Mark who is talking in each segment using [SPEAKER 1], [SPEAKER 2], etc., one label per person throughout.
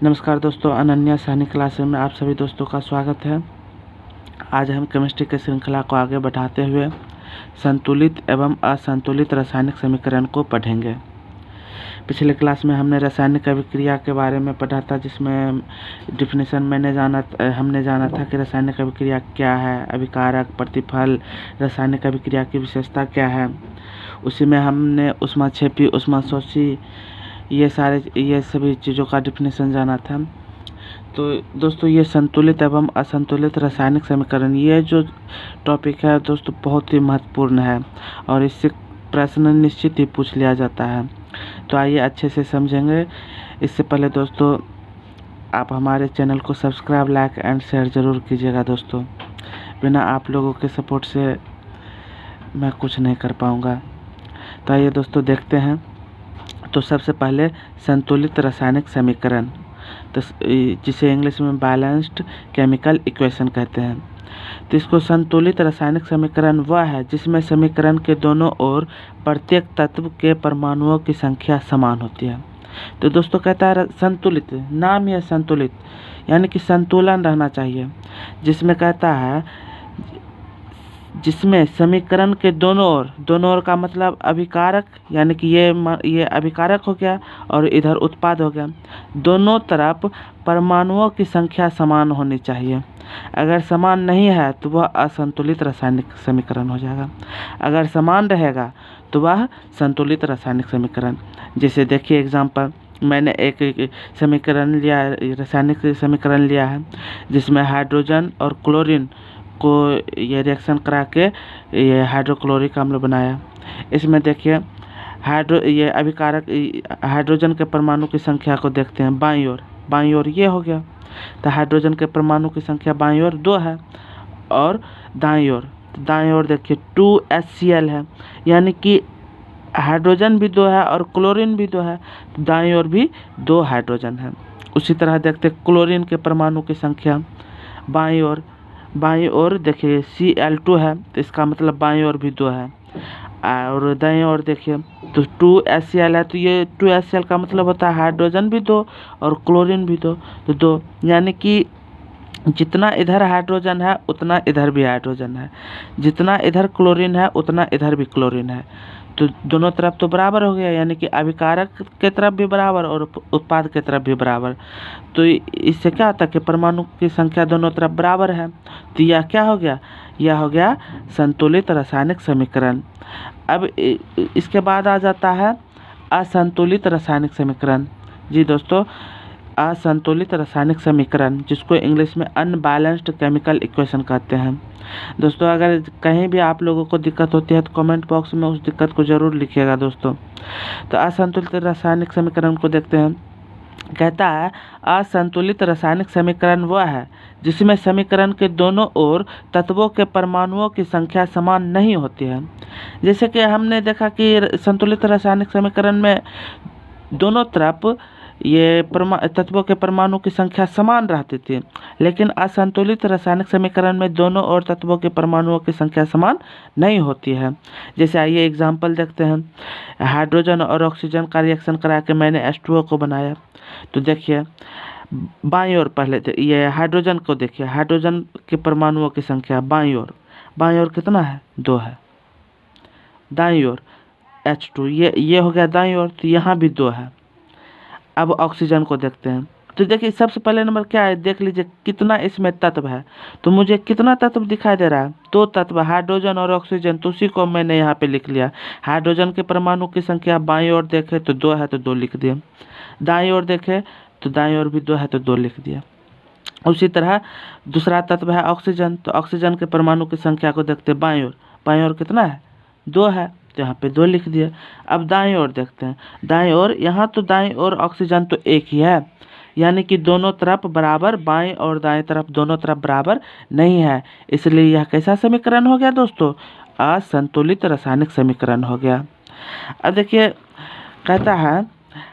[SPEAKER 1] नमस्कार दोस्तों, अनन्या साहनी क्लास में आप सभी दोस्तों का स्वागत है। आज हम केमिस्ट्री की श्रृंखला को आगे बढ़ाते हुए संतुलित एवं असंतुलित रासायनिक समीकरण को पढ़ेंगे। पिछले क्लास में हमने रासायनिक अभिक्रिया के बारे में पढ़ा था, जिसमें डिफिनेशन हमने जाना था कि रासायनिक अभिक्रिया क्या है, अभिकारक, प्रतिफल, रासायनिक अभिक्रिया की विशेषता क्या है। उसी में हमने ऊष्माक्षेपी, ऊष्माशोषी, ये सभी चीज़ों का डिफिनेशन जाना था। तो दोस्तों, ये संतुलित एवं असंतुलित रासायनिक समीकरण, ये जो टॉपिक है दोस्तों बहुत ही महत्वपूर्ण है और इससे प्रश्न निश्चित ही पूछ लिया जाता है। तो आइए अच्छे से समझेंगे। इससे पहले दोस्तों, आप हमारे चैनल को सब्सक्राइब, लाइक एंड शेयर ज़रूर कीजिएगा दोस्तों। बिना आप लोगों के सपोर्ट से मैं कुछ नहीं कर पाऊँगा। तो आइए दोस्तों देखते हैं। तो सबसे पहले संतुलित रासायनिक समीकरण, तो जिसे इंग्लिश में बैलेंस्ड केमिकल इक्वेशन कहते हैं। तो इसको संतुलित रासायनिक समीकरण वह है जिसमें समीकरण के दोनों ओर प्रत्येक तत्व के परमाणुओं की संख्या समान होती है। तो दोस्तों कहता है संतुलित, नाम ही है संतुलित, यानी कि संतुलन रहना चाहिए। जिसमें कहता है जिसमें समीकरण के दोनों ओर का मतलब अभिकारक, यानी कि ये अभिकारक हो गया और इधर उत्पाद हो गया। दोनों तरफ परमाणुओं की संख्या समान होनी चाहिए। अगर समान नहीं है तो वह असंतुलित रासायनिक समीकरण हो जाएगा। अगर समान रहेगा तो वह संतुलित रासायनिक समीकरण। जैसे देखिए एग्जाम्पल, मैंने एक समीकरण लिया, रासायनिक समीकरण लिया है, जिसमें हाइड्रोजन और क्लोरीन को ये रिएक्शन करा के ये हाइड्रोक्लोरिक अम्ल बनाया। इसमें देखिए ये अभिकारक हाइड्रोजन के परमाणु की संख्या को देखते हैं। बाईं ओर ये हो गया, तो हाइड्रोजन के परमाणु की संख्या बाईं ओर 2 है। और दाईं ओर देखिए 2HCl है, यानी कि हाइड्रोजन भी 2 है और क्लोरीन भी 2 है, तो दाईं ओर भी 2 हाइड्रोजन है। उसी तरह देखते क्लोरीन के परमाणु की संख्या बाईं ओर देखिए Cl2 है, तो इसका मतलब बाईं ओर भी 2 है। और दाईं ओर देखिए तो 2HCl है, तो ये 2HCl का मतलब होता है हाइड्रोजन भी 2 और क्लोरीन भी 2, तो 2, यानी कि जितना इधर हाइड्रोजन है उतना इधर भी हाइड्रोजन है, जितना इधर क्लोरीन है उतना इधर भी क्लोरीन है। तो दोनों तरफ तो बराबर हो गया, यानी कि अभिकारक के तरफ भी बराबर और उत्पाद के तरफ भी बराबर। तो इससे क्या होता है कि परमाणु की संख्या दोनों तरफ बराबर है। तो यह क्या हो गया? यह हो गया संतुलित रासायनिक समीकरण। अब इसके बाद आ जाता है असंतुलित रासायनिक समीकरण। जी दोस्तों, असंतुलित रासायनिक समीकरण, जिसको इंग्लिश में अनबैलेंस्ड केमिकल इक्वेशन कहते हैं। दोस्तों, अगर कहीं भी आप लोगों को दिक्कत होती है तो कमेंट बॉक्स में उस दिक्कत को ज़रूर लिखिएगा दोस्तों। तो असंतुलित रासायनिक समीकरण को देखते हैं। कहता है असंतुलित रासायनिक समीकरण वह है जिसमें समीकरण के दोनों ओर तत्वों के परमाणुओं की संख्या समान नहीं होती है। जैसे कि हमने देखा कि संतुलित रासायनिक समीकरण में दोनों तरफ ये तत्वों के परमाणु की संख्या समान रहती थी, लेकिन असंतुलित रासायनिक समीकरण में दोनों ओर तत्वों के परमाणुओं की संख्या समान नहीं होती है। जैसे आइए एग्जांपल देखते हैं। हाइड्रोजन और ऑक्सीजन का रिएक्शन करा के मैंने H2O को बनाया। तो देखिए बाईं ओर पहले ये हाइड्रोजन को देखिए, हाइड्रोजन के परमाणुओं की संख्या बाईं ओर कितना है? 2 है। दाईं ओर H2, ये हो गया दाईं ओर, तो यहाँ भी 2 है। अब ऑक्सीजन को देखते हैं। तो देखिए सबसे पहले नंबर क्या है, देख लीजिए कितना इसमें तत्व है। तो मुझे कितना तत्व दिखाई दे रहा है? 2 तत्व, हाइड्रोजन और ऑक्सीजन। तो उसी को मैंने यहाँ पे लिख लिया। हाइड्रोजन के परमाणु की संख्या बाईं ओर देखे तो 2 है, तो 2 लिख दिया। दाईं ओर देखे तो दाईं ओर भी 2 है, तो 2 लिख दिया। उसी तरह दूसरा तत्व है ऑक्सीजन। तो ऑक्सीजन के परमाणु की संख्या को देखते बाईं ओर कितना है? 2 है, तो यहाँ पे 2 लिख दिया। अब दाईं ओर देखते हैं। दाईं ओर, यहाँ तो दाईं ओर ऑक्सीजन तो एक ही है, यानी कि दोनों तरफ बराबर, बाईं और दाईं तरफ दोनों तरफ बराबर नहीं है। इसलिए यह कैसा समीकरण हो गया दोस्तों? असंतुलित रासायनिक समीकरण हो गया। अब देखिए कहता है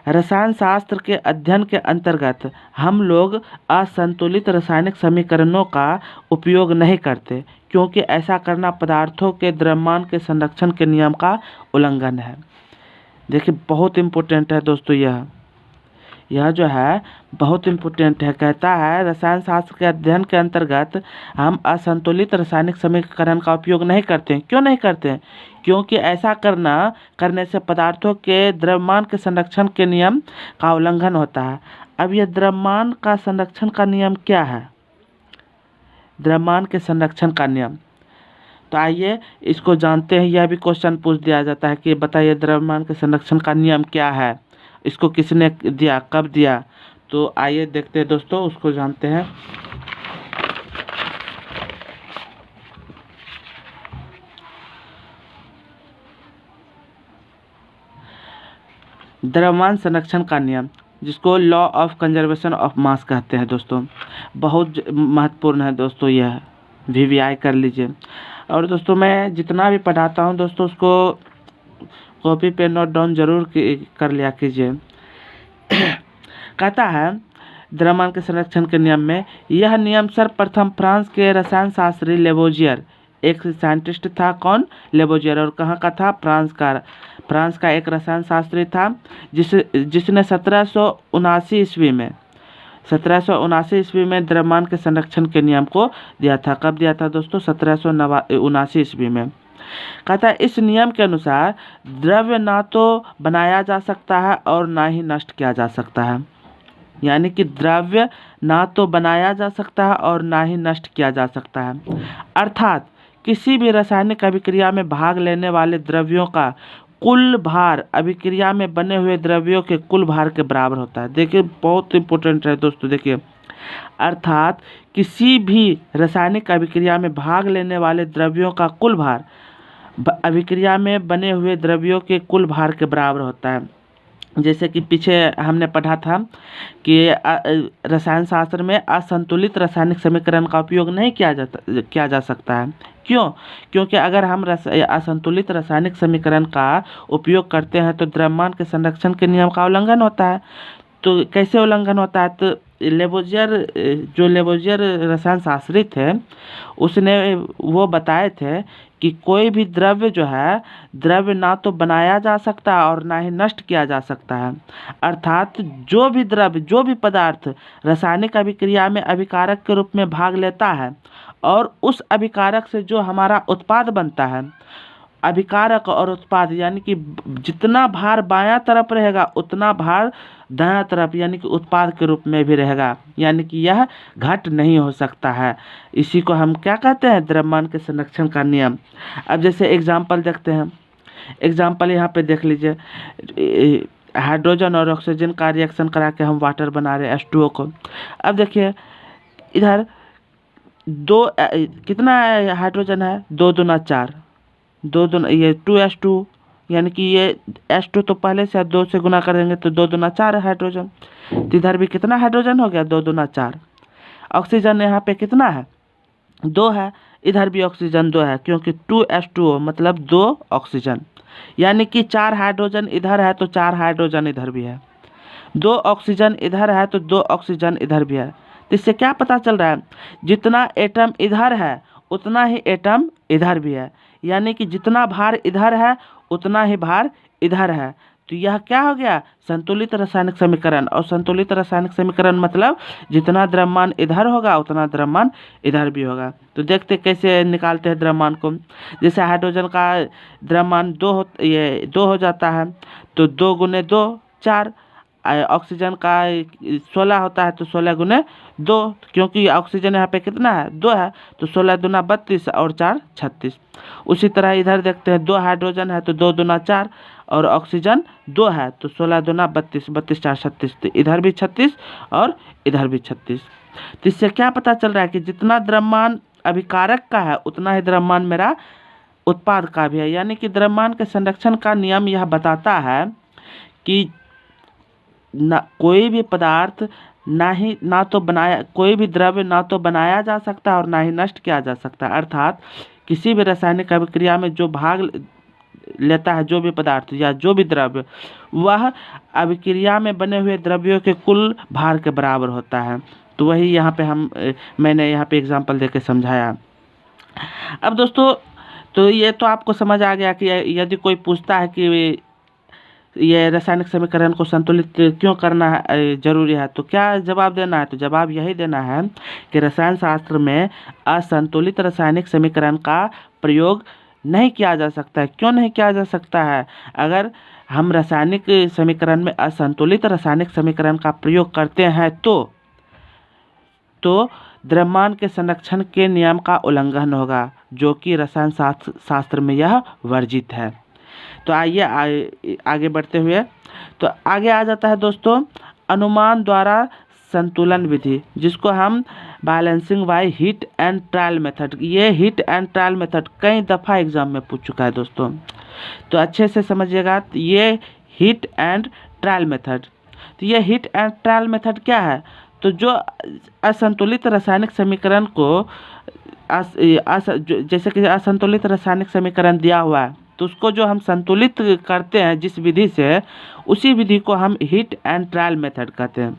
[SPEAKER 1] रसायन शास्त्र के अध्ययन के अंतर्गत हम लोग असंतुलित रासायनिक समीकरणों का उपयोग नहीं करते, क्योंकि ऐसा करना पदार्थों के द्रव्यमान के संरक्षण के नियम का उल्लंघन है। देखिए बहुत इम्पोर्टेंट है दोस्तों, यह जो है बहुत इम्पोर्टेंट है। कहता है रसायन शास्त्र के अध्ययन के अंतर्गत हम असंतुलित रासायनिक समीकरण का उपयोग नहीं करते हैं। क्यों नहीं करते हैं? क्योंकि ऐसा करने से पदार्थों के द्रव्यमान के संरक्षण के नियम का उल्लंघन होता है। अब यह द्रव्यमान का संरक्षण का नियम क्या है? द्रव्यमान के संरक्षण का नियम, तो आइए इसको जानते हैं। यह भी क्वेश्चन पूछ दिया जाता है कि बताइए द्रव्यमान के संरक्षण का नियम क्या है, इसको किसने दिया, कब दिया? तो आइए देखते हैं दोस्तों, उसको जानते हैं। द्रव्यमान संरक्षण का नियम, जिसको law of conservation of mass कहते हैं दोस्तों, बहुत महत्वपूर्ण है दोस्तों। यह VVI कर लीजिए। और दोस्तों मैं जितना भी पढ़ाता हूँ दोस्तों, उसको कॉपी पे नोट डाउन जरूर कर लिया कीजिए। कहता है द्रव्यमान के संरक्षण के नियम में, यह नियम सर्वप्रथम फ्रांस के रसायन शास्त्री लेबोजियर, एक साइंटिस्ट था। कौन? लेबोजियर। और कहाँ का था? फ्रांस का एक रसायन शास्त्री था, जिसने 1779 ईस्वी में द्रव्यमान के संरक्षण के नियम को दिया था। कब दिया था दोस्तों? 1779 ईस्वी में। कहता है इस नियम के अनुसार द्रव्य ना तो बनाया जा सकता है और ना ही नष्ट किया जा सकता है। यानी कि द्रव्य ना तो बनाया जा सकता है और ना ही नष्ट किया जा सकता है। अर्थात किसी भी रासायनिक अभिक्रिया में भाग लेने वाले द्रव्यों का कुल भार अभिक्रिया में बने हुए द्रव्यों के कुल भार के बराबर होता है। देखिए बहुत इंपॉर्टेंट है दोस्तों। देखिए, अर्थात किसी भी रासायनिक अभिक्रिया में भाग लेने वाले द्रव्यों का कुल भार अभिक्रिया में बने हुए द्रव्यों के कुल भार के बराबर होता है। जैसे कि पीछे हमने पढ़ा था कि रसायन शास्त्र में असंतुलित रासायनिक समीकरण का उपयोग नहीं किया जा सकता है। क्यों? क्योंकि अगर हम असंतुलित रासायनिक समीकरण का उपयोग करते हैं तो द्रव्यमान के संरक्षण के नियम का उल्लंघन होता है। तो कैसे उल्लंघन होता है? तो लेबोजियर रसायन शास्त्री थे, उसने वो बताए थे कि कोई भी द्रव्य ना तो बनाया जा सकता और ना ही नष्ट किया जा सकता है। अर्थात जो भी पदार्थ रासायनिक अभिक्रिया में अभिकारक के रूप में भाग लेता है और उस अभिकारक से जो हमारा उत्पाद बनता है, अभिकारक और उत्पाद, यानी कि जितना भार बायां तरफ रहेगा उतना भार दायां तरफ यानी कि उत्पाद के रूप में भी रहेगा। यानी कि यह घट नहीं हो सकता है। इसी को हम क्या कहते हैं? द्रव्यमान के संरक्षण का नियम। अब जैसे एग्जाम्पल देखते हैं। एग्जाम्पल यहाँ पे देख लीजिए, हाइड्रोजन और ऑक्सीजन का रिएक्शन करा के हम वाटर बना रहे हैं, H2O को। अब देखिए इधर कितना हाइड्रोजन है? 2 दूना 4, 2 दूना ये 2H2, यानी कि ये H2 तो पहले से 2 से गुना कर देंगे तो 2 दूना 4 हाइड्रोजन। तो इधर भी कितना हाइड्रोजन हो गया? 2 दूना 4। ऑक्सीजन यहाँ पे कितना है? 2 है। इधर भी ऑक्सीजन 2 है, क्योंकि 2H2O मतलब 2 ऑक्सीजन, यानी कि 4 हाइड्रोजन इधर है तो 4 हाइड्रोजन इधर भी है। 2 ऑक्सीजन इधर है तो 2 ऑक्सीजन इधर भी है। तो इससे क्या पता चल रहा है? जितना एटम इधर है उतना ही एटम इधर भी है, यानी कि जितना भार इधर है उतना ही भार इधर है। तो यह क्या हो गया? संतुलित रासायनिक समीकरण। और संतुलित रासायनिक समीकरण मतलब जितना द्रव्यमान इधर होगा उतना द्रव्यमान इधर भी होगा। तो देखते कैसे निकालते हैं द्रव्यमान को। जैसे हाइड्रोजन का द्रव्यमान 2 हो जाता है, तो 2 गुने 2 4। ऑक्सीजन का 16 होता है तो 16 गुने 2, क्योंकि ऑक्सीजन यहाँ पे कितना है? 2 है, तो 16 दूना 32 और 4 36। उसी तरह इधर देखते हैं, 2 हाइड्रोजन है तो 2 दूना 4 और ऑक्सीजन 2 है तो 16 दूना 32, 32 4 36। तो इधर भी 36 और इधर भी 36। तो इससे क्या पता चल रहा है कि जितना द्रव्यमान अभिकारक का है उतना ही द्रव्यमान मेरा उत्पाद का भी है। यानी कि द्रव्यमान के संरक्षण का नियम यह बताता है कि कोई भी पदार्थ कोई भी द्रव्य ना तो बनाया जा सकता और ना ही नष्ट किया जा सकता। अर्थात किसी भी रासायनिक अभिक्रिया में जो भाग लेता है, जो भी पदार्थ या जो भी द्रव्य, वह अभिक्रिया में बने हुए द्रव्यों के कुल भार के बराबर होता है। तो वही यहाँ पे मैंने यहाँ पे एग्जांपल देके समझाया। अब दोस्तों तो ये तो आपको समझ आ गया कि यदि कोई पूछता है कि ये रासायनिक समीकरण को संतुलित क्यों करना जरूरी है, तो क्या जवाब देना है, तो जवाब यही देना है कि रसायन शास्त्र में असंतुलित रासायनिक समीकरण का प्रयोग नहीं किया जा सकता है। क्यों नहीं किया जा सकता है? अगर हम रासायनिक समीकरण में असंतुलित रासायनिक समीकरण का प्रयोग करते हैं तो द्रव्यमान के संरक्षण के नियम का उल्लंघन होगा, जो कि रसायन शास्त्र में यह वर्जित है। तो आइए आगे बढ़ते हुए, तो आगे आ जाता है दोस्तों अनुमान द्वारा संतुलन विधि, जिसको हम balancing by heat and trial method. ये हीट एंड ट्रायल मेथड कई दफ़ा एग्जाम में पूछ चुका है दोस्तों, तो अच्छे से समझिएगा। ये हीट एंड ट्रायल मेथड, तो ये हीट एंड ट्रायल मेथड क्या है? तो जो असंतुलित रासायनिक समीकरण को जैसे कि असंतुलित रासायनिक समीकरण दिया हुआ है, तो उसको जो हम संतुलित करते हैं जिस विधि से, उसी विधि को हम हीट एंड ट्रायल मेथड कहते हैं।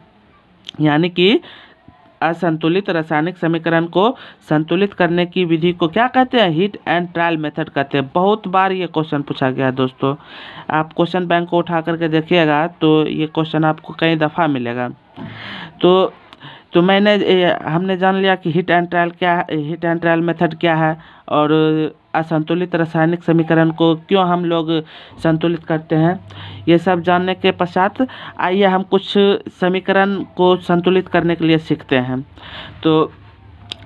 [SPEAKER 1] यानी कि असंतुलित रासायनिक समीकरण को संतुलित करने की विधि को क्या कहते हैं? हीट एंड ट्रायल मेथड कहते हैं। बहुत बार ये क्वेश्चन पूछा गया है दोस्तों, आप क्वेश्चन बैंक को उठा करके देखिएगा तो ये क्वेश्चन आपको कई दफ़ा मिलेगा। तो हमने जान लिया कि हीट एंड ट्रायल क्या है, हीट एंड ट्रायल मेथड क्या है, और असंतुलित रासायनिक समीकरण को क्यों हम लोग संतुलित करते हैं। ये सब जानने के पश्चात आइए हम कुछ समीकरण को संतुलित करने के लिए सीखते हैं। तो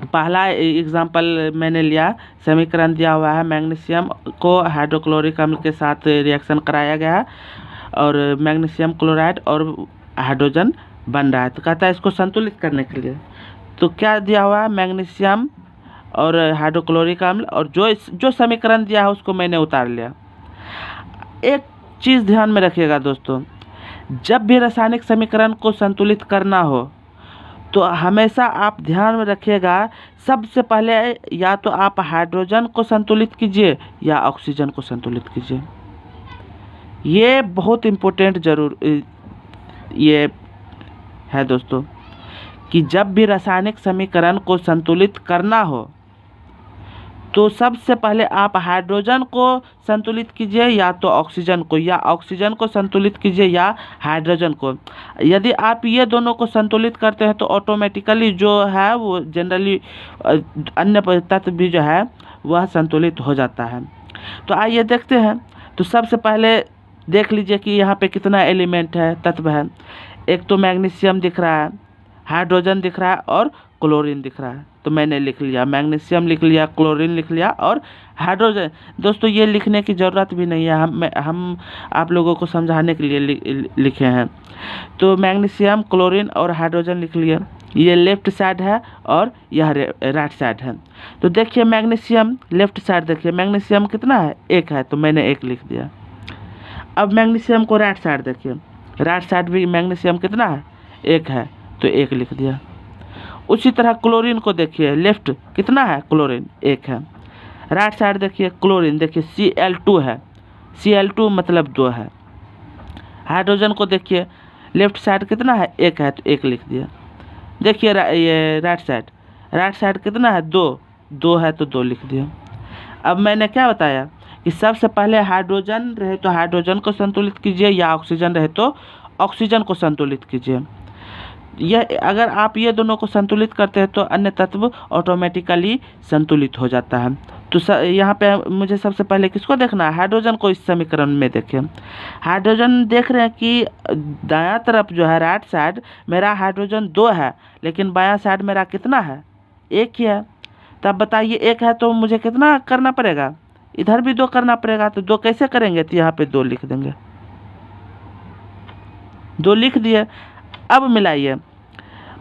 [SPEAKER 1] पहला एग्जाम्पल मैंने लिया, समीकरण दिया हुआ है मैग्नीशियम को हाइड्रोक्लोरिक अम्ल के साथ रिएक्शन कराया गया है और मैग्नीशियम क्लोराइड और हाइड्रोजन बन रहा है। तो कहता है इसको संतुलित करने के लिए, तो क्या दिया हुआ है? मैग्नीशियम और हाइड्रोक्लोरिक अम्ल, और जो समीकरण दिया है उसको मैंने उतार लिया। एक चीज़ ध्यान में रखिएगा दोस्तों, जब भी रासायनिक समीकरण को संतुलित करना हो तो हमेशा आप ध्यान में रखिएगा, सबसे पहले या तो आप हाइड्रोजन को संतुलित कीजिए या ऑक्सीजन को संतुलित कीजिए। ये बहुत इम्पोर्टेंट ये है दोस्तों कि जब भी रासायनिक समीकरण को संतुलित करना हो तो सबसे पहले आप हाइड्रोजन को संतुलित कीजिए या तो ऑक्सीजन को, या ऑक्सीजन को संतुलित कीजिए या हाइड्रोजन को। यदि आप ये दोनों को संतुलित करते हैं तो ऑटोमेटिकली जो है वो जनरली अन्य तत्व भी जो है वह संतुलित हो जाता है। तो आइए देखते हैं। तो सबसे पहले देख लीजिए कि यहाँ पे कितना एलिमेंट है, तत्व है। एक तो मैग्नीशियम दिख रहा है, हाइड्रोजन दिख रहा है और क्लोरीन दिख रहा है। तो मैंने लिख लिया, मैग्नीशियम लिख लिया, क्लोरीन लिख लिया और हाइड्रोजन। दोस्तों ये लिखने की ज़रूरत भी नहीं है, हम आप लोगों को समझाने के लिए लिखे हैं। तो मैग्नीशियम, क्लोरीन और हाइड्रोजन लिख लिया। ये लेफ्ट साइड है और यह राइट साइड है। तो देखिए मैग्नीशियम लेफ्ट साइड, देखिए मैग्नीशियम कितना है? 1 है, तो मैंने 1 लिख दिया। अब मैग्नीशियम को राइट साइड देखिए, राइट साइड भी मैग्नीशियम कितना है? 1 है, तो 1 लिख दिया। उसी तरह क्लोरीन को देखिए, लेफ्ट कितना है? क्लोरीन 1 है। राइट साइड देखिए क्लोरीन, देखिए Cl2 है, Cl2 मतलब 2 है। हाइड्रोजन को देखिए, लेफ्ट साइड कितना है? 1 है, तो 1 लिख दिया। देखिए ये राइट साइड कितना है? 2 है, तो 2 लिख दिया। अब मैंने क्या बताया कि सबसे पहले हाइड्रोजन रहे तो हाइड्रोजन को संतुलित कीजिए या ऑक्सीजन रहे तो ऑक्सीजन को संतुलित कीजिए। यह अगर आप ये दोनों को संतुलित करते हैं तो अन्य तत्व ऑटोमेटिकली संतुलित हो जाता है। तो यहाँ पे मुझे सबसे पहले किसको देखना है? हाइड्रोजन को इस समीकरण में देखें। हाइड्रोजन देख रहे हैं कि दायां तरफ जो है राइट साइड मेरा हाइड्रोजन 2 है, लेकिन बायां साइड मेरा कितना है? 1 ही है। तब बताइए 1 है तो मुझे कितना करना पड़ेगा? इधर भी 2 करना पड़ेगा। तो 2 कैसे करेंगे? तो यहाँ पे 2 लिख देंगे, 2 लिख दिए। अब मिलाइए,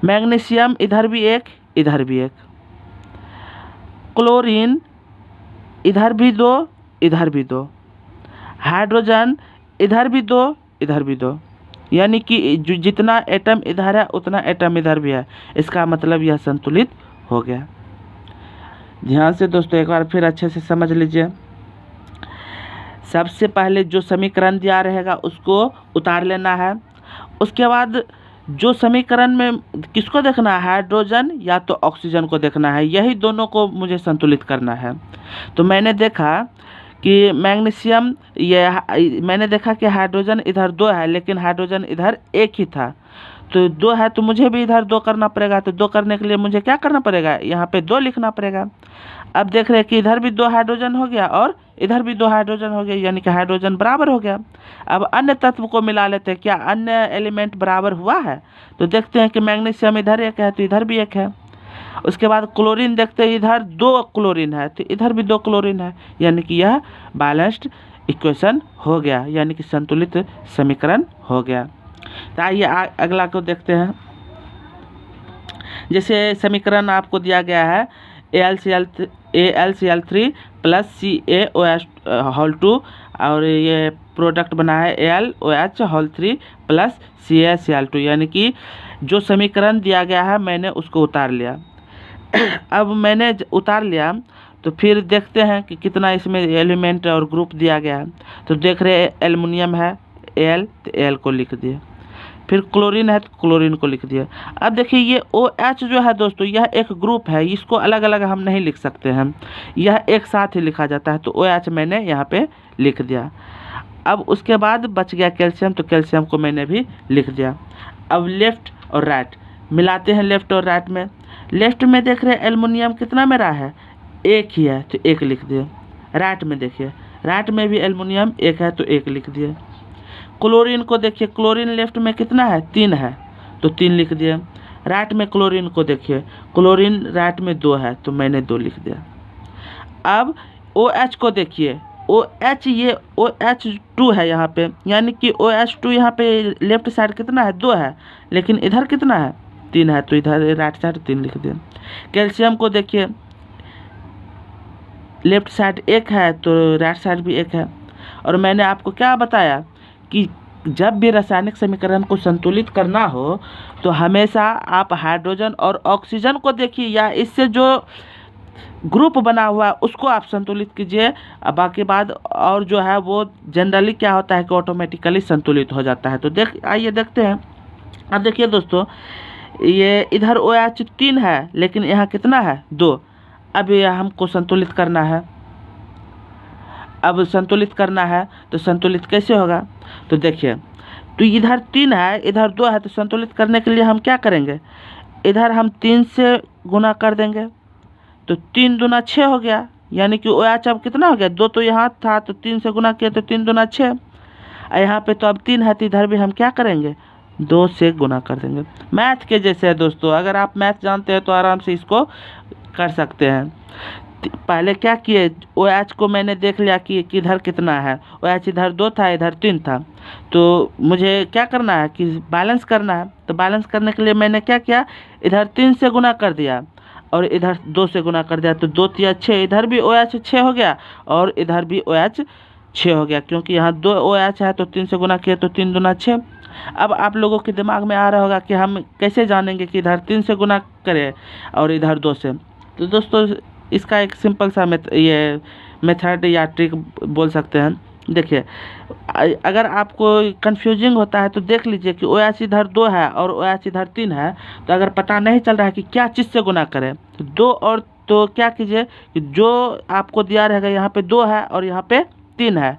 [SPEAKER 1] मैग्नीशियम इधर भी 1, इधर भी 1, क्लोरीन इधर भी 2, इधर भी 2, हाइड्रोजन इधर भी 2, इधर भी 2, यानी कि जितना एटम इधर है उतना एटम इधर भी है। इसका मतलब यह संतुलित हो गया। ध्यान से दोस्तों एक बार फिर अच्छे से समझ लीजिए। सबसे पहले जो समीकरण दिया रहेगा उसको उतार लेना है। उसके बाद जो समीकरण में किसको देखना है? हाइड्रोजन या तो ऑक्सीजन को देखना है। यही दोनों को मुझे संतुलित करना है। तो मैंने देखा कि मैग्नीशियम ये मैंने देखा कि हाइड्रोजन इधर 2 है लेकिन हाइड्रोजन इधर 1 ही था, तो 2 है तो मुझे भी इधर 2 करना पड़ेगा। तो 2 करने के लिए मुझे क्या करना पड़ेगा, यहाँ पे 2 लिखना पड़ेगा। अब देख रहे हैं कि इधर भी 2 हाइड्रोजन हो गया और इधर भी 2 हाइड्रोजन हो गया, यानी कि हाइड्रोजन बराबर हो गया। अब अन्य तत्व को मिला लेते हैं, क्या अन्य एलिमेंट बराबर हुआ है? तो देखते हैं कि मैग्नीशियम इधर 1 है तो इधर भी 1 है। उसके बाद क्लोरीन देखते हैं, इधर 2 क्लोरीन है तो इधर भी 2 क्लोरीन है, यानी कि यह बैलेंस्ड इक्वेशन हो गया, यानी कि संतुलित समीकरण हो गया। तो आइए अगला को देखते हैं। जैसे समीकरण आपको दिया गया है AlCl3 प्लस CaOH2 और ये प्रोडक्ट बना है AlOH3 प्लस CaCl2, यानी कि जो समीकरण दिया गया है मैंने उसको उतार लिया। अब मैंने उतार लिया तो फिर देखते हैं कि कितना इसमें एलिमेंट और ग्रुप दिया गया है। तो देख रहे हैं एल्युमिनियम है Al, तो Al को लिख दिए, फिर क्लोरीन है तो क्लोरीन को लिख दिया। अब देखिए ये OH जो है दोस्तों, यह एक ग्रुप है, इसको अलग अलग हम नहीं लिख सकते हैं, यह एक साथ ही लिखा जाता है। तो OH मैंने यहाँ पे लिख दिया। अब उसके बाद बच गया कैल्शियम, तो कैल्शियम को मैंने भी लिख दिया। अब लेफ्ट और राइट मिलाते हैं, लेफ्ट और राइट में। लेफ्ट में देख रहे हैं एल्युमिनियम कितना मेरा है, 1 ही है तो 1 लिख दिए। राइट में देखिए, राइट में भी एल्युमिनियम 1 है तो 1 लिख दिए। क्लोरीन को देखिए, क्लोरीन लेफ्ट में कितना है, 3 है तो 3 लिख दिए। राइट में क्लोरीन को देखिए, क्लोरीन राइट में 2 है तो मैंने 2 लिख दिया। अब OH को देखिए, OH ये OH2 है यहाँ पे, यानी कि OH2 यहाँ पे लेफ्ट साइड कितना है, 2 है, लेकिन इधर कितना है, 3 है तो इधर राइट साइड 3 लिख दिए। कैल्शियम को देखिए, लेफ्ट साइड 1 है तो राइट साइड भी 1 है। और मैंने आपको क्या बताया कि जब भी रासायनिक समीकरण को संतुलित करना हो तो हमेशा आप हाइड्रोजन और ऑक्सीजन को देखिए, या इससे जो ग्रुप बना हुआ है उसको आप संतुलित कीजिए। बाकी बाद और जो है वो जनरली क्या होता है कि ऑटोमेटिकली संतुलित हो जाता है। तो आइए देखते हैं। अब देखिए दोस्तों, ये इधर OH 3 है लेकिन यहाँ कितना है, 2। अब ये हमको संतुलित करना है। अब संतुलित करना है तो संतुलित कैसे होगा, तो देखिए, तो इधर 3 है इधर 2 है, तो संतुलित करने के लिए हम क्या करेंगे, इधर हम 3 से गुना कर देंगे तो 3 दूना 6 हो गया, यानी कि OH अब कितना हो गया, 2 तो यहाँ था तो 3 से गुना किया तो 3 दूना 6। यहाँ पे तो अब 3 है तो इधर भी हम क्या करेंगे, 2 से गुना कर देंगे। मैथ के जैसे है दोस्तों, अगर आप मैथ जानते हैं तो आराम से इसको कर सकते हैं। पहले क्या किए, OH को मैंने देख लिया कि किधर कितना है, OH इधर 2 था इधर 3 था, तो मुझे क्या करना है कि बैलेंस करना है। तो बैलेंस करने के लिए मैंने क्या किया, इधर 3 से गुना कर दिया और इधर 2 से गुना कर दिया, तो 2 3 6, इधर भी OH 6 हो गया और इधर भी OH 6 हो गया, क्योंकि यहाँ 2 OH है तो 3 से गुना किया तो 3 दूना 6। अब आप लोगों के दिमाग में आ रहा होगा कि हम कैसे जानेंगे कि इधर 3 से गुना करें और इधर 2 से। तो दोस्तों इसका एक सिंपल सा मेथड या ट्रिक बोल सकते हैं। देखिए, अगर आपको कंफ्यूजिंग होता है तो देख लीजिए कि OH इधर 2 है और OH इधर 3 है, तो अगर पता नहीं चल रहा है कि क्या चीज़ से गुना करें तो 2 और तो क्या कीजिए कि जो आपको दिया रहेगा, यहाँ पे 2 है और यहाँ पे 3 है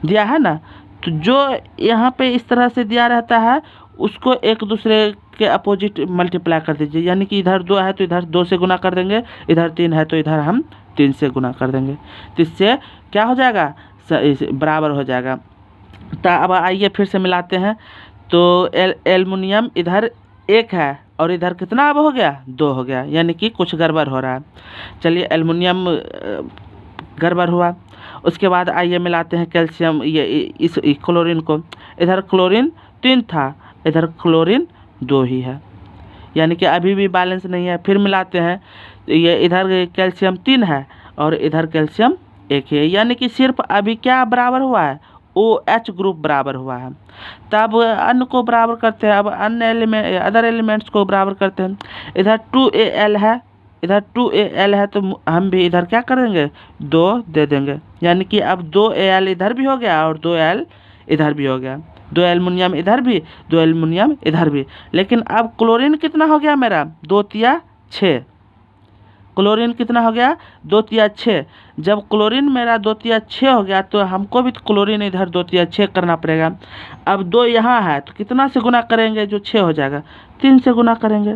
[SPEAKER 1] दिया है ना, तो जो यहाँ पे इस तरह से दिया रहता है उसको एक दूसरे के अपोजिट मल्टीप्लाई कर दीजिए, यानी कि इधर 2 है तो इधर 2 से गुना कर देंगे, इधर 3 है तो इधर हम 3 से गुना कर देंगे, तो इससे क्या हो जाएगा, बराबर हो जाएगा। तो अब आइए फिर से मिलाते हैं। तो एल्युमिनियम इधर 1 है और इधर कितना अब हो गया, 2 हो गया, यानी कि कुछ गड़बड़ हो रहा है। चलिए, एल्युमिनियम गड़बड़ हुआ। उसके बाद आइए मिलाते हैं कैल्शियम, इस क्लोरीन को। इधर क्लोरीन 3 था इधर क्लोरीन 2 ही है, यानी कि अभी भी बैलेंस नहीं है। फिर मिलाते हैं, ये इधर कैल्शियम 3 है और इधर कैल्शियम 1 है, यानी कि सिर्फ अभी क्या बराबर हुआ है, OH ग्रुप बराबर हुआ है। तब अन्य को बराबर करते हैं, अब अन्य अदर एलिमेंट्स को बराबर करते हैं। इधर 2Al है इधर 2Al है तो हम भी इधर क्या कर देंगे, 2 दे देंगे, यानी कि अब 2Al इधर भी हो गया और 2Al इधर भी हो गया, 2 एल्युमिनियम इधर भी 2 एल्युमिनियम इधर भी। लेकिन अब क्लोरीन कितना हो गया मेरा, 2 3 6, क्लोरीन कितना हो गया 2×6। जब क्लोरीन मेरा 2×6 हो गया तो हमको भी क्लोरीन इधर 2×6 करना पड़ेगा। अब 2 यहाँ है तो कितना से गुना करेंगे जो 6 हो जाएगा, 3 से गुना करेंगे।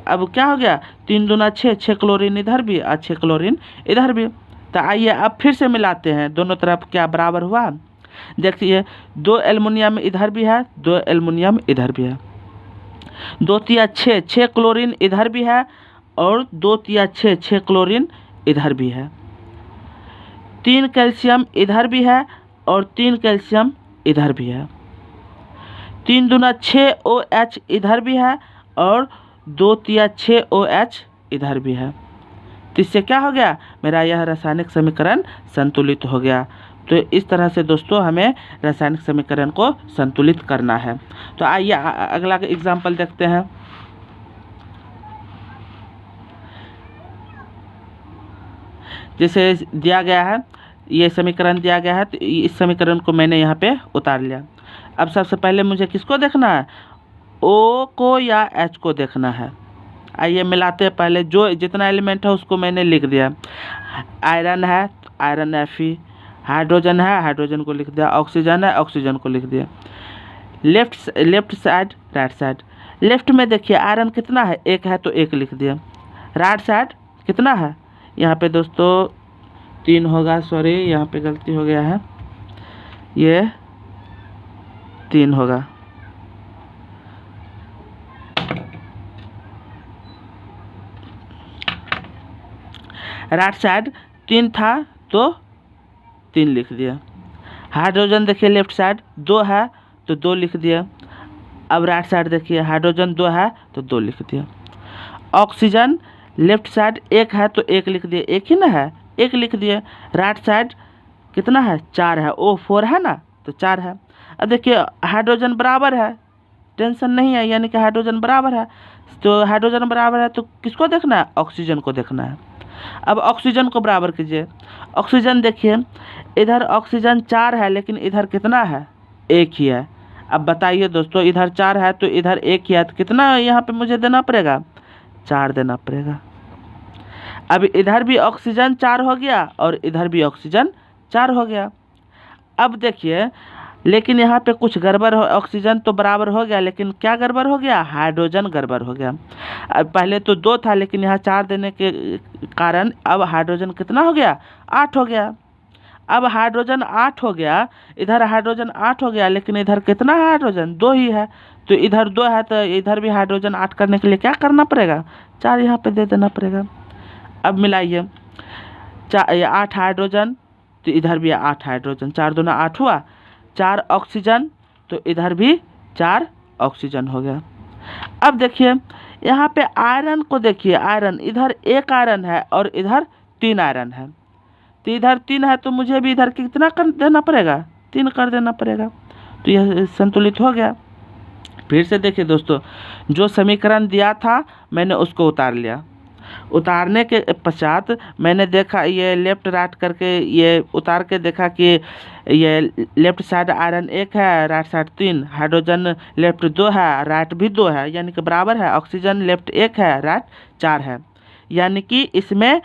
[SPEAKER 1] अब क्या हो गया 3×2 = 6 क्लोरीन इधर भी और 6 क्लोरीन इधर भी। तो आइए अब फिर से मिलाते हैं, दोनों तरफ क्या बराबर हुआ। देखिए 2 एल्युमिनियम इधर भी है, 2 एल्युमिनियम इधर भी है, 2×6 6 क्लोरीन इधर भी है और 2×6 6 क्लोरीन इधर भी है। 3 कैल्शियम इधर भी है और 3 कैल्शियम इधर भी है। 3×6 OH इधर भी है और 2×6 OH इधर भी है। तो इससे क्या हो गया, मेरा यह रासायनिक समीकरण संतुलित हो गया। तो इस तरह से दोस्तों हमें रासायनिक समीकरण को संतुलित करना है। तो आइए अगला एग्जाम्पल देखते हैं। जैसे दिया गया है, ये समीकरण दिया गया है, तो इस समीकरण को मैंने यहाँ पे उतार लिया। अब सबसे पहले मुझे किसको देखना है, O को या H को देखना है। आइए मिलाते हैं। पहले जो जितना एलिमेंट है उसको मैंने लिख दिया। आयरन है तो आयरन Fe, हाइड्रोजन है हाइड्रोजन को लिख दिया, ऑक्सीजन है ऑक्सीजन को लिख दिया। Left side right side. Left में देखिए आयरन कितना है, 1 है तो 1 लिख दिया। राइट साइड कितना है, यहाँ पे दोस्तों 3 होगा, सॉरी यहाँ पे गलती हो गया है, ये 3 होगा। राइट साइड 3 था तो 3 लिख दिया। हाइड्रोजन देखिए लेफ्ट साइड 2 है तो 2 लिख दिया। अब राइट साइड देखिए हाइड्रोजन 2 है तो 2 लिख दिया। ऑक्सीजन लेफ्ट साइड 1 है तो 1 लिख दिया, 1 ही ना है 1 लिख दिया। राइट साइड कितना है 4 है, O4 है ना तो 4 है। अब देखिए हाइड्रोजन बराबर है, टेंशन नहीं है, यानी कि हाइड्रोजन बराबर है। तो हाइड्रोजन बराबर है तो किसको देखना है, ऑक्सीजन को देखना है। अब ऑक्सीजन को बराबर कीजिए। ऑक्सीजन देखिए इधर ऑक्सीजन 4 है लेकिन इधर कितना है, 1 ही है। अब बताइए दोस्तों इधर 4 है तो इधर 1 ही है, तो कितना यहाँ पे मुझे देना पड़ेगा, 4 देना पड़ेगा। अब इधर भी ऑक्सीजन 4 हो गया और इधर भी ऑक्सीजन 4 हो गया। अब देखिए लेकिन यहाँ पे कुछ गड़बड़ हो, ऑक्सीजन तो बराबर हो गया लेकिन क्या गड़बड़ हो गया, हाइड्रोजन गड़बड़ हो गया। अब पहले तो 2 था लेकिन यहाँ 4 देने के कारण अब हाइड्रोजन कितना हो गया, 8 हो गया। अब हाइड्रोजन 8 हो गया, इधर हाइड्रोजन 8 हो गया लेकिन इधर कितना है, हाइड्रोजन 2 ही है। तो इधर 2 है तो इधर भी हाइड्रोजन 8 करने के लिए क्या करना पड़ेगा, 4 यहाँ पे दे देना पड़ेगा। अब मिलाइए 8 हाइड्रोजन तो इधर भी 8 हाइड्रोजन, 4×2 = 8 हुआ। 4 ऑक्सीजन तो इधर भी 4 ऑक्सीजन हो गया। अब देखिए यहाँ पे आयरन को देखिए, आयरन इधर 1 आयरन है और इधर 3 आयरन है। तो इधर 3 है तो मुझे भी इधर कितना कर देना पड़ेगा, 3 कर देना पड़ेगा। तो यह संतुलित हो गया। फिर से देखिए दोस्तों, जो समीकरण दिया था मैंने उसको उतार लिया। उतारने के पश्चात मैंने देखा ये लेफ्ट राइट करके ये उतार के देखा कि ये लेफ्ट साइड आयरन 1 है, राइट साइड 3, हाइड्रोजन लेफ्ट 2 है, राइट भी 2 है, यानी कि बराबर है। ऑक्सीजन लेफ्ट 1 है, राइट 4 है, यानी कि इसमें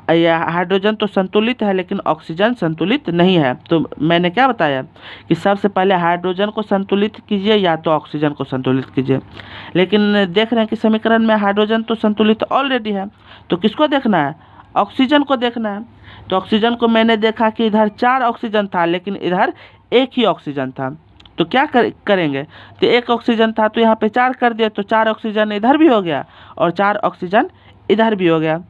[SPEAKER 1] हाइड्रोजन तो संतुलित है लेकिन ऑक्सीजन संतुलित नहीं है। तो मैंने क्या बताया कि सबसे पहले हाइड्रोजन को संतुलित कीजिए या तो ऑक्सीजन को संतुलित कीजिए। लेकिन देख रहे हैं कि समीकरण में हाइड्रोजन तो संतुलित ऑलरेडी है, तो किसको देखना है, ऑक्सीजन को देखना है। तो ऑक्सीजन को मैंने देखा कि इधर 4 ऑक्सीजन था लेकिन इधर 1 ही ऑक्सीजन था। तो क्या करेंगे, तो 1 ऑक्सीजन था तो यहाँ पे 4 कर दिया, तो 4 ऑक्सीजन इधर भी हो गया और 4 ऑक्सीजन इधर भी हो गया।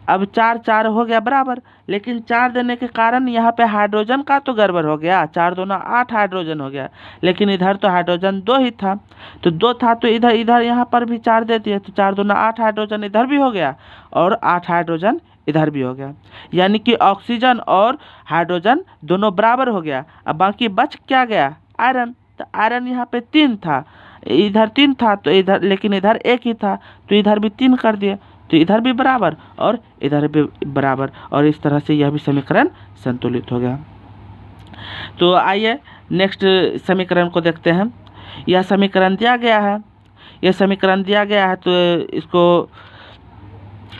[SPEAKER 1] अब 4 हो गया बराबर, लेकिन 4 देने के कारण यहाँ पे हाइड्रोजन का तो गड़बड़ हो गया, 4×2 = 8 हाइड्रोजन हो गया, लेकिन इधर तो हाइड्रोजन 2 ही था। तो 2 था तो इधर यहाँ पर भी 4 दे दिए, तो 4×2 = 8 हाइड्रोजन इधर भी हो गया और 8 हाइड्रोजन इधर भी हो गया, यानी कि ऑक्सीजन और हाइड्रोजन दोनों बराबर हो गया। अब बाकी बच क्या गया, आयरन। तो आयरन यहाँ पे 3 था, इधर 3 था तो इधर, लेकिन इधर 1 ही था तो इधर भी 3 कर दिए, तो इधर भी बराबर और इधर भी बराबर, और इस तरह से यह भी समीकरण संतुलित हो गया। तो आइए नेक्स्ट समीकरण को देखते हैं। यह समीकरण दिया गया है, यह समीकरण दिया गया है तो इसको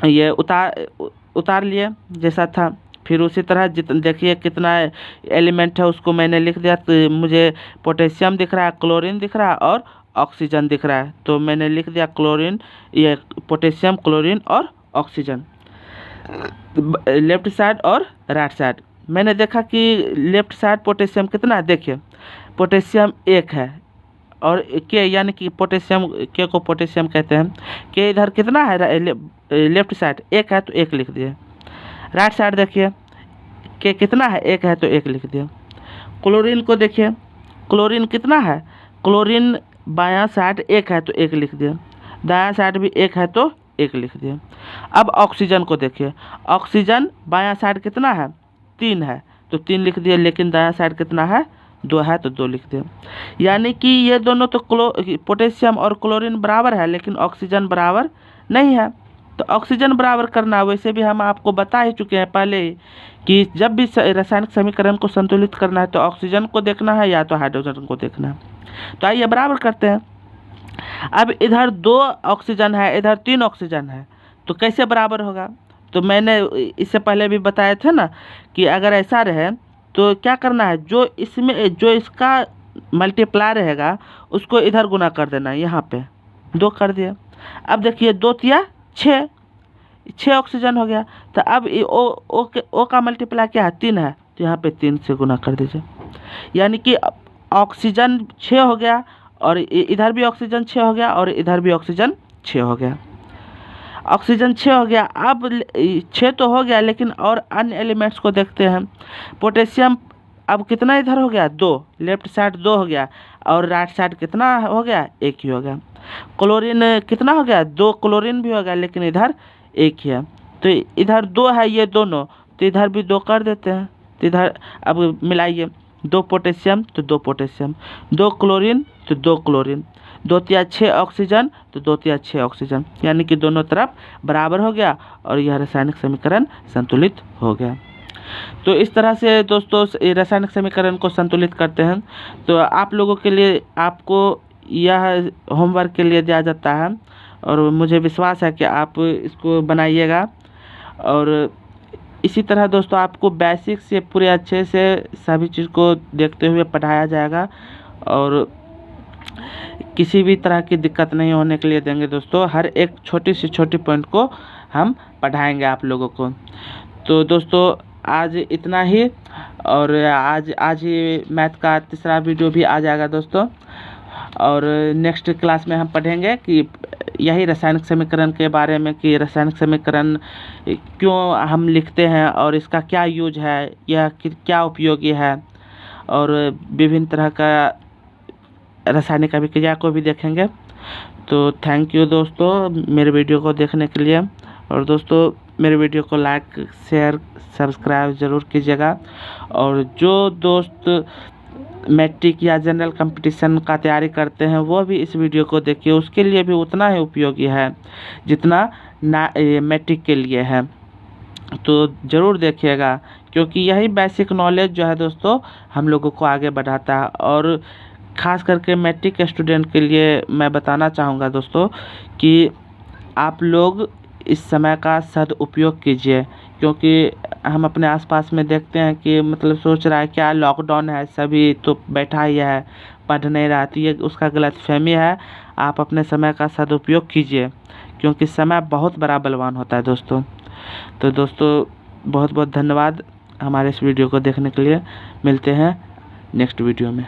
[SPEAKER 1] ये उतार लिए जैसा था। फिर उसी तरह देखिए कितना एलिमेंट है उसको मैंने लिख दिया। तो मुझे पोटेशियम दिख रहा है, क्लोरीन दिख रहा है और ऑक्सीजन दिख रहा है, तो मैंने लिख दिया क्लोरीन, ये पोटेशियम, क्लोरीन और ऑक्सीजन, लेफ्ट साइड और राइट साइड। मैंने देखा कि लेफ्ट साइड पोटेशियम कितना है, देखिए पोटेशियम 1 है और के यानी कि पोटेशियम के को पोटेशियम कहते हैं। के इधर कितना है, लेफ्ट साइड 1 है तो 1 लिख दिए। राइट साइड देखिए के कितना है, 1 है तो 1 लिख दिए। क्लोरीन को देखिए, क्लोरीन कितना है, क्लोरीन बायां साइड 1 है तो 1 लिख दिए, दायां साइड भी 1 है तो 1 लिख दिए। अब ऑक्सीजन को देखिए, ऑक्सीजन बायां साइड कितना है, 3 है तो 3 लिख दिए, लेकिन दायां साइड कितना है, 2 है तो 2 लिख दिए। यानी कि ये दोनों तो पोटेशियम और क्लोरीन बराबर है, लेकिन ऑक्सीजन बराबर नहीं है। तो ऑक्सीजन बराबर करना, वैसे भी हम आपको बता ही चुके हैं पहले ही कि जब भी रासायनिक समीकरण को संतुलित करना है तो ऑक्सीजन को देखना है या तो हाइड्रोजन को देखना है। तो आइए बराबर करते हैं। अब इधर 2 ऑक्सीजन है, इधर 3 ऑक्सीजन है, तो कैसे बराबर होगा। तो मैंने इससे पहले भी बताए थे ना कि अगर ऐसा रहे तो क्या करना है, जो इसका मल्टीप्लाई रहेगा उसको इधर गुना कर देना है। यहाँ पे 2 कर दिया। अब देखिए 2 तिया 6 ऑक्सीजन हो गया। तो अब ओ का मल्टीप्लाई क्या है, 3 है, तो यहाँ पे 3 से गुना कर दीजिए। यानी कि ऑक्सीजन 6 हो गया और इधर भी ऑक्सीजन 6 हो गया और इधर भी ऑक्सीजन 6 हो गया। ऑक्सीजन 6 हो गया। अब 6 तो हो गया, लेकिन और अन्य एलिमेंट्स को देखते हैं। पोटेशियम अब कितना इधर हो गया, 2, लेफ्ट साइड 2 हो गया और राइट साइड कितना हो गया, 1 ही हो गया। क्लोरीन कितना हो गया, 2 क्लोरीन भी हो गया, लेकिन इधर 1 ही है। तो इधर 2 है ये दोनों, तो इधर भी 2 कर देते हैं। तो इधर अब मिलाइए, 2 पोटेशियम तो 2 पोटेशियम, 2 क्लोरीन तो 2 क्लोरीन, 2 तिया 6 ऑक्सीजन तो 2 तिया 6 ऑक्सीजन, यानी कि दोनों तरफ बराबर हो गया और यह रासायनिक समीकरण संतुलित हो गया। तो इस तरह से दोस्तों रासायनिक समीकरण को संतुलित करते हैं। तो आप लोगों के लिए, आपको यह होमवर्क के लिए दिया जाता है और मुझे विश्वास है कि आप इसको बनाइएगा। और इसी तरह दोस्तों आपको बेसिक से पूरे अच्छे से सभी चीज़ को देखते हुए पढ़ाया जाएगा और किसी भी तरह की दिक्कत नहीं होने के लिए देंगे दोस्तों। हर एक छोटी से छोटी पॉइंट को हम पढ़ाएंगे आप लोगों को। तो दोस्तों आज इतना ही, और आज ही मैथ का तीसरा वीडियो भी आ जाएगा दोस्तों। और नेक्स्ट क्लास में हम पढ़ेंगे कि यही रासायनिक समीकरण के बारे में, कि रासायनिक समीकरण क्यों हम लिखते हैं और इसका क्या यूज है, यह क्या उपयोगी है, और विभिन्न तरह का रासायनिक अभिक्रिया को भी देखेंगे। तो थैंक यू दोस्तों मेरे वीडियो को देखने के लिए। और दोस्तों मेरे वीडियो को लाइक, शेयर, सब्सक्राइब ज़रूर कीजिएगा। और जो दोस्त मैट्रिक या जनरल कंपटीशन का तैयारी करते हैं वो भी इस वीडियो को देखिए, उसके लिए भी उतना ही उपयोगी है जितना मैट्रिक के लिए है। तो ज़रूर देखिएगा, क्योंकि यही बेसिक नॉलेज जो है दोस्तों हम लोगों को आगे बढ़ाता है। और ख़ास करके मैट्रिक स्टूडेंट के लिए मैं बताना चाहूँगा दोस्तों कि आप लोग इस समय का सदुपयोग कीजिए, क्योंकि हम अपने आसपास में देखते हैं कि मतलब सोच रहा है क्या लॉकडाउन है, सभी तो बैठा ही है, पढ़ नहीं रहा। तो ये उसका गलतफहमी है। आप अपने समय का सदुपयोग कीजिए, क्योंकि समय बहुत बड़ा बलवान होता है दोस्तों। तो दोस्तों बहुत बहुत धन्यवाद हमारे इस वीडियो को देखने के लिए। मिलते हैं नेक्स्ट वीडियो में।